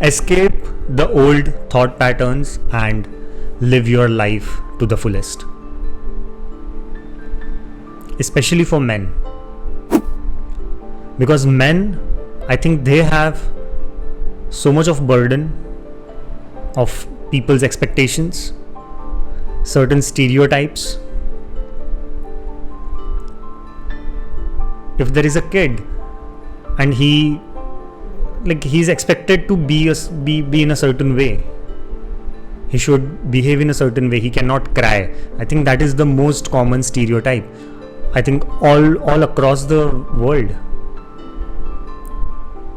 Escape the old thought patterns and live your life to the fullest. Especially for men. Because men, I think they have so much of burden of people's expectations, certain stereotypes. If there is a kid and he's expected to be in a certain way, he should behave in a certain way, he cannot cry. I think that is the most common stereotype, I think all across the world.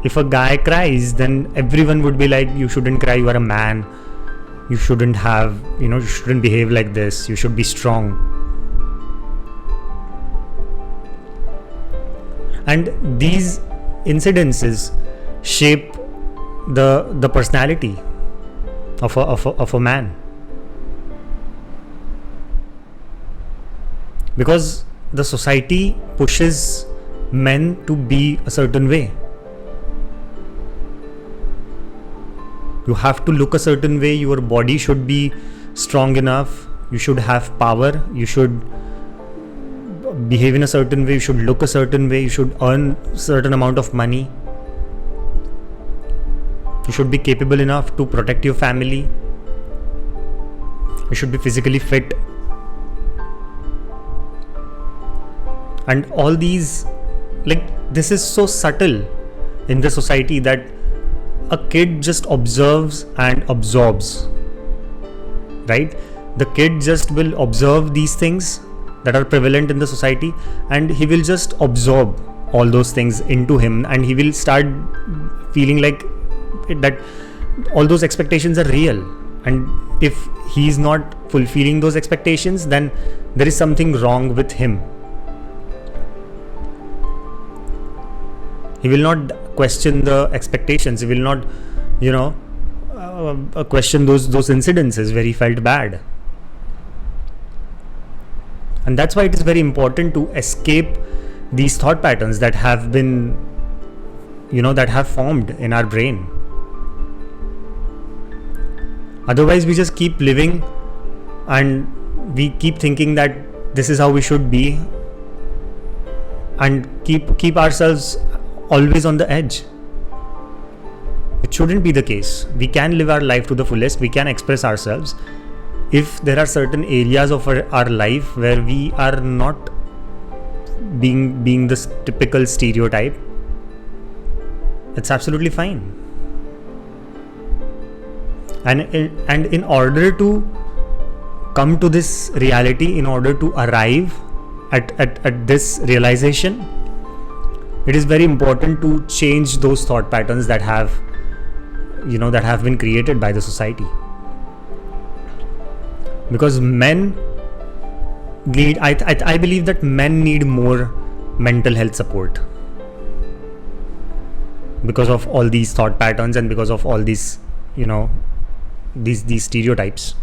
If a guy cries, then everyone would be like, you shouldn't cry, you are a man, you shouldn't you shouldn't behave like this, you should be strong. And these incidences shape the personality of a man, because the society pushes men to be a certain way. You have to look a certain way, your body should be strong enough, you should have power, you should behave in a certain way, you should look a certain way, you should earn a certain amount of money, you should be capable enough to protect your family, you should be physically fit. And all these, this is so subtle in the society that a kid just observes and absorbs, right? The kid just will observe these things that are prevalent in the society, and he will just absorb all those things into him, and he will start feeling like that all those expectations are real, and if he's not fulfilling those expectations, then there is something wrong with him. He will not question the expectations, he will not question those incidences where he felt bad. And that's why it is very important to escape these thought patterns that have been that have formed in our brain. Otherwise we just keep living and we keep thinking that this is how we should be, and keep ourselves always on the edge. It shouldn't be the case. We can live our life to the fullest, we can express ourselves. If there are certain areas of our life where we are not being this typical stereotype, it's absolutely fine. And in order to come to this reality, in order to arrive at this realization, it is very important to change those thought patterns that have been created by the society. Because men need, I believe that men need more mental health support because of all these thought patterns and because of all these these stereotypes.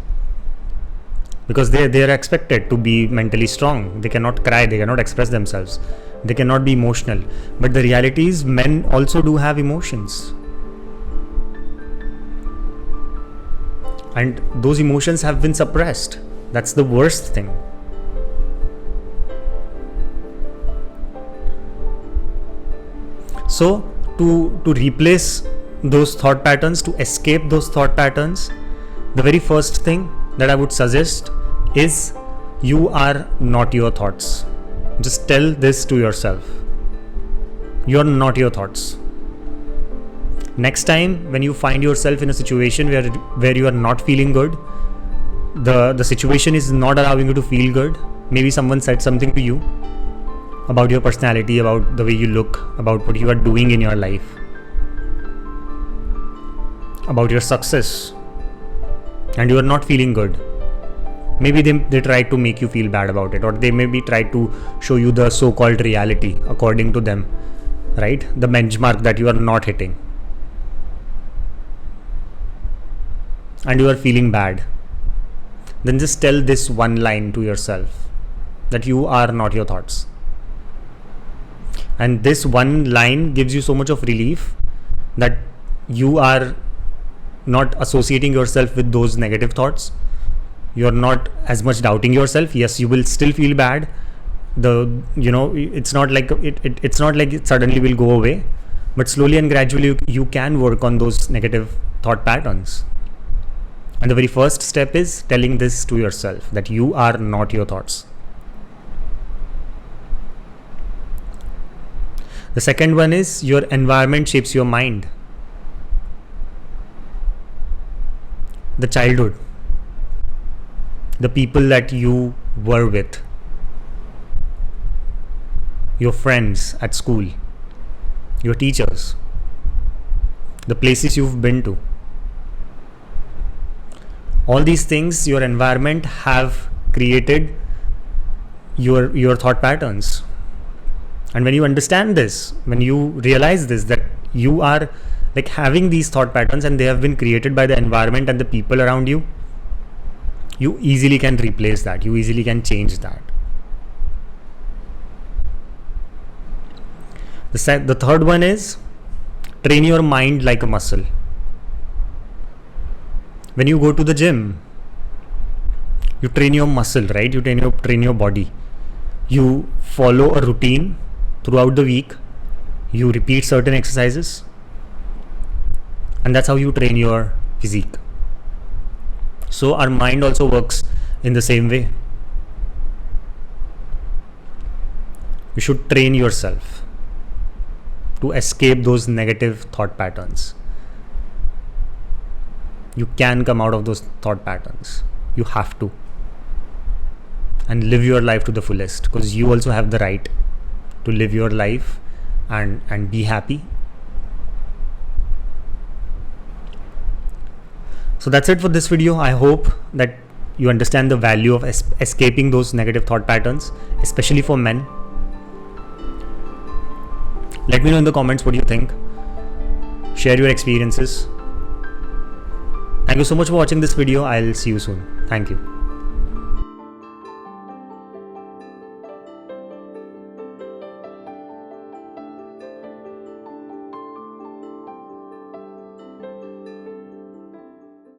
Because they are expected to be mentally strong, they cannot cry, they cannot express themselves, they cannot be emotional. But the reality is, men also do have emotions, and those emotions have been suppressed. That's the worst thing. So to replace those thought patterns, to escape those thought patterns, the very first thing that I would suggest is, you are not your thoughts. Just tell this to yourself. You are not your thoughts. Next time when you find yourself in a situation where you are not feeling good, the situation is not allowing you to feel good, maybe someone said something to you about your personality, about the way you look, about what you are doing in your life, about your success, and you are not feeling good. Maybe they try to make you feel bad about it, or they maybe try to show you the so-called reality according to them, right? The benchmark that you are not hitting, and you are feeling bad. Then just tell this one line to yourself, that you are not your thoughts. And this one line gives you so much of relief that you are not associating yourself with those negative thoughts. You're not as much doubting yourself. Yes, you will still feel bad. It's not like it's not like it suddenly will go away, but slowly and gradually you can work on those negative thought patterns. And the very first step is telling this to yourself, that you are not your thoughts. The second one is, your environment shapes your mind. The childhood, the people that you were with, your friends at school, your teachers, the places you've been to. All these things, your environment, have created your thought patterns. And when you understand this, when you realize this, that you are like having these thought patterns and they have been created by the environment and the people around you, you easily can replace that. You easily can change that. The third one is, train your mind like a muscle. When you go to the gym, you train your muscle, right? You train your body. You follow a routine throughout the week. You repeat certain exercises, and that's how you train your physique. So our mind also works in the same way. You should train yourself to escape those negative thought patterns. You can come out of those thought patterns. You have to. And live your life to the fullest, because you also have the right to live your life and be happy. So that's it for this video. I hope that you understand the value of escaping those negative thought patterns, especially for men. Let me know in the comments what you think. Share your experiences. Thank you so much for watching this video. I'll see you soon. Thank you.